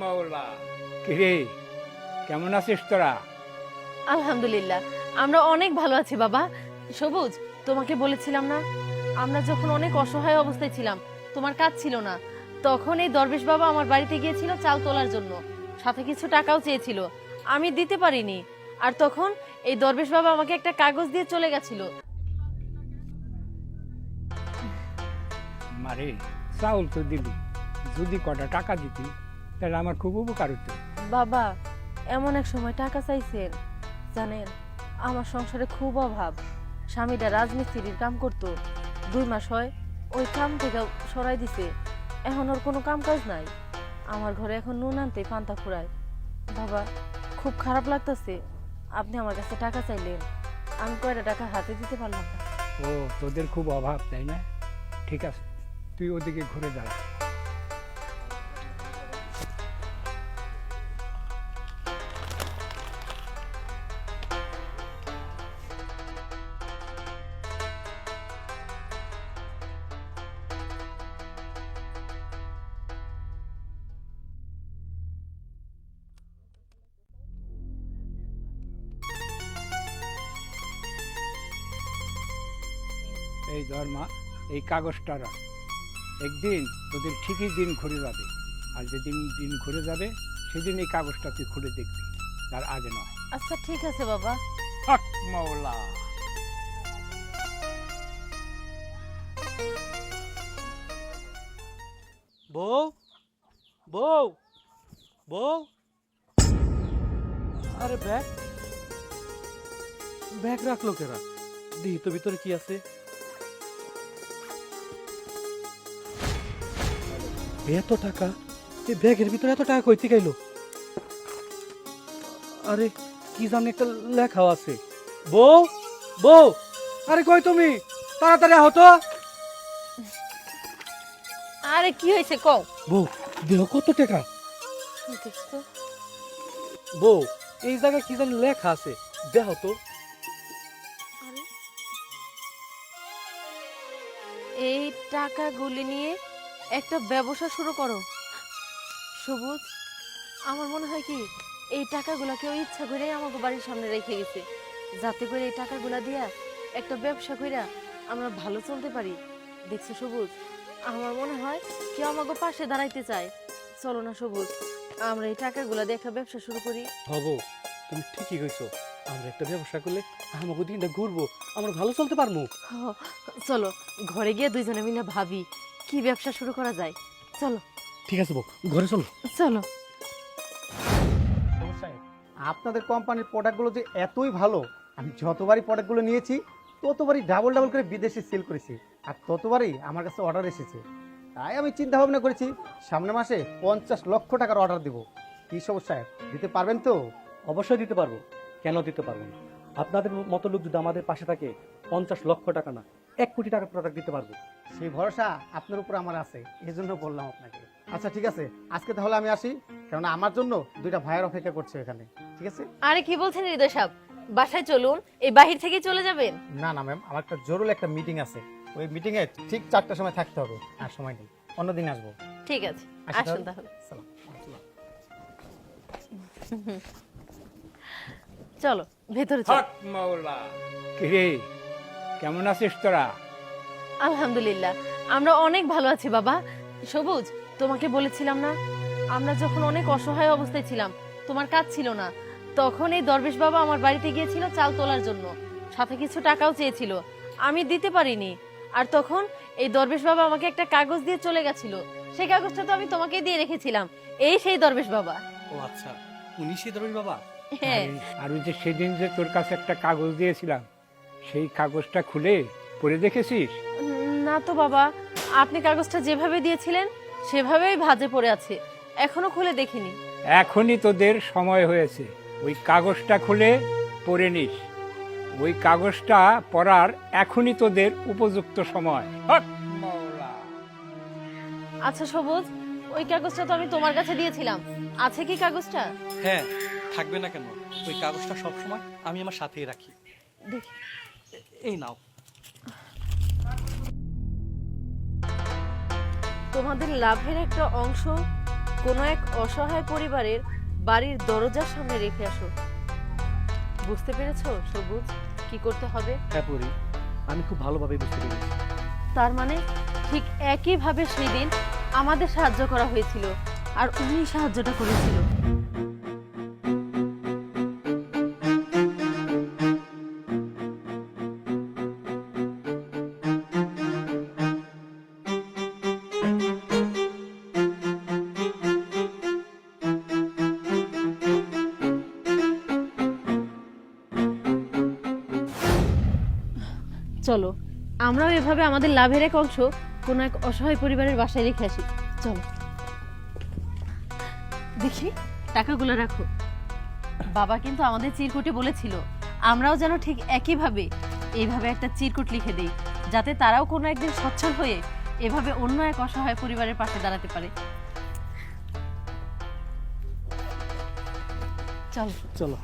মাওলা। কিরে, কেমন আছিস তোরা? আলহামদুলিল্লাহ, আমরা অনেক ভালো আছি বাবা। সবুজ, তোমাকে বলেছিলাম না, আমরা যখন অনেক অসহায় অবস্থায় ছিলাম, তোমার কাজ ছিল না, তখন এই দরবেশ বাবা আমার বাড়িতে গিয়েছিল চাল তোলার জন্য, সাথে কিছু টাকাও চেয়েছিল, আমি দিতে পারিনি। আর তখন এই দরবেশ বাবা আমাকে একটা কাগজ দিয়ে চলে গেছিল। মারে, চাউল তো দিবি, যদি কটা টাকা দিতি তাহলে আমার খুব উপকার হতো। বাবা, এমন এক সময় টাকা চাইছেন, জানেন আমার সংসারে খুব অভাব। স্বামীটা রাজমিস্ত্রির কাম করত, 2 মাস হয় ওই কাম থেকে সরাই দিছে। এখন ওর কোনো কাম কাজ নাই, আমার ঘরে এখন নুন আনতে পান্তা ফুরায়। বাবা, খুব খারাপ লাগতেছে, আপনি আমার কাছে টাকা চাইলেন, আমি কয়টা টাকা হাতে দিতে পারলাম না। ও, তোদের খুব অভাব তাই না? ঠিক আছে, তুই ওদিকে ঘুরে দাঁড়া। এই ধর মা, এই কাগজটা রাখ। একদিন তোদের ঠিকই দিন ঘুরে যাবে, আর যেদিন দিন ঘুরে যাবে সেদিন এই কাগজটা তুই খুলে দেখবি, তার আগে নয়। আচ্ছা ঠিক আছে বাবা। হক মাওলা। বউ, বউ, বউ, আরে ব্যাগ ব্যাগ রাখলো কেরা? দিহি তো ভিতরে কি আছে। এত টাকা এই ব্যাগের ভিতরে, এত টাকা কইতে গেল? আরে কি জানি একটা লেখাও আছে। বউ, বউ, আরে কই তুমি? তাড়াতাড়ি আহ তো। আরে কি হয়েছে কও? বউ, দেহ কত টাকা? দেখছো? বউ, এই জায়গায় কি জানি লেখা আছে, দেহ তো। আরে, এই টাকাগুলি নিয়ে একটা ব্যবসা শুরু করো। সবুজ, আমার মনে হয় কি এই টাকাগুলা কেউ ইচ্ছা করে আমাকে বাড়ির সামনে রেখে গেছে, যাতে করে এই টাকাগুলা দিয়া একটা ব্যবসা কইরা আমরা ভালো চলতে পারি। দেখছো সবুজ, আমার মনে হয় কেউ আমাকে পাশে দাঁড়াইতে চায়। চলো না সবুজ, আমরা এই টাকাগুলা দিয়ে একটা ব্যবসা শুরু করি। হব, তুমি ঠিকই কইছো, আমরা একটা ব্যবসা করলে আমাকে দিনটা ঘুরবো, আমরা ভালো চলতে পারবো। হ, চলো ঘরে গিয়ে দুইজনে মিলে ভাবি কি ব্যবসা শুরু করা যায়। চলো। ঠিক আছে বউ, ঘরে চলো। চলো। আপনাদের কোম্পানির প্রোডাক্টগুলো যে এতই ভালো, আমি যতবারই প্রোডাক্টগুলো নিয়েছি ততবারই ডাবল ডাবল করে বিদেশে সেল করেছি, আর ততবারই আমার কাছে অর্ডার এসেছে। তাই আমি চিন্তা ভাবনা করেছি সামনের মাসে 50 লক্ষ টাকার অর্ডার দেবো। কি সমস্যা, দিতে পারবেন তো? অবশ্যই দিতে পারবো, কেন দিতে পারবো না? আপনাদের মতো লোক যদি আমাদের পাশে থাকে, 50 লক্ষ টাকা না, 1 কোটি টাকার প্রোডাক্ট দিতে পারবো। সেই ভরসা আপনার উপর আমার আছে, এই জন্য বললাম আপনাকে। আচ্ছা ঠিক আছে, আজকে তাহলে আমি আসি, কেননা আমার জন্য 2টা ভাইয়ের অপেক্ষা করছে এখানে। ঠিক আছে? আরে কি বলছেন হৃদয় সাহেব, বাসায় চলুন, এই বাহির থেকে চলে যাবেন? না না ম্যাম, আমার একটা জরুরি একটা মিটিং আছে, ওই মিটিংয়ে ঠিক 4টার সময় থাকতে হবে, আর সময় নেই, অন্যদিন আসবো। ঠিক আছে, আসি আসুন তাহলে। সালাম। চলো ভেতরে চলো। হক মাওলা। কিরে, কেমন আছিস তোরা? আলহামদুলিল্লাহ, আমরা অনেক ভালো আছি বাবা। সবুজ, তোমাকে বলেছিলাম না, আমরা যখন অনেক অসহায় অবস্থায় ছিলাম, তোমার কাজ ছিল না, তখন এই দরবেশ বাবা আমার বাড়িতে গিয়েছিল চাল তোলার জন্য, সাথে কিছু টাকাও চেয়েছিল, আমি দিতে পারিনি। আর তখন এই দরবেশ বাবা আমাকে একটা কাগজ দিয়ে চলে গেছিল, সেই কাগজটা তো আমি তোমাকে দিয়ে রেখেছিলাম। এই সেই দরবেশ বাবা। ও আচ্ছা, উনি সেই দরবেশ বাবা? হ্যাঁ। আর ওই যে সেদিন যে তোর কাছে একটা কাগজ দিয়েছিলাম, সেই কাগজটা খুলে পড়ে দেখেছিস? না তো বাবা, আপনি কাগজটা যেভাবে দিয়েছিলেন সেভাবেই ভাঁজে পড়ে আছে, এখনো খুলে দেখিনি। এখনই তোদের সময় হয়েছে, ওই কাগজটা খুলে পড়ে নিস। ওই কাগজটা পড়ার এখনই তোদের উপযুক্ত সময়। হক মাওলা। আচ্ছা সবুজ, ওই কাগজটা তো আমি তোমার কাছে দিয়েছিলাম, আছে কি কাগজটা? হ্যাঁ, থাকবে না কেন? ওই কাগজটা সবসময় আমি আমার সাথেই রাখি। দেখি। এই নাও। তোমাদের লাভের একটা অংশ কোনো এক অসহায় পরিবারের বাড়ির দরজার সামনে রেখে আসো। বুঝতে পেরেছো সবুজ কি করতে হবে? হ্যাঁ পরি, আমি খুব ভালোভাবে বুঝতে পেরেছি। তার মানে ঠিক একইভাবে সেই দিন আমাদের সাহায্য করা হয়েছিল, আর উনি সাহায্যটা করেছিল। চলো আমরাও এভাবে আমাদের লাভের এক অংশ কোনো এক অসহায় পরিবারের বাসায় রেখে আসি। চলো দেখি টাকাগুলো রাখো। বাবা কিন্তু আমাদের চিরকুটে বলেছিল আমরাও যেন ঠিক একইভাবে এইভাবে একটা চিরকুট লিখে দেই, যাতে তারাও কোনো একদিন সচ্ছল হয়ে এভাবে অন্য এক অসহায় পরিবারের পাশে দাঁড়াতে পারে। চলো চলো।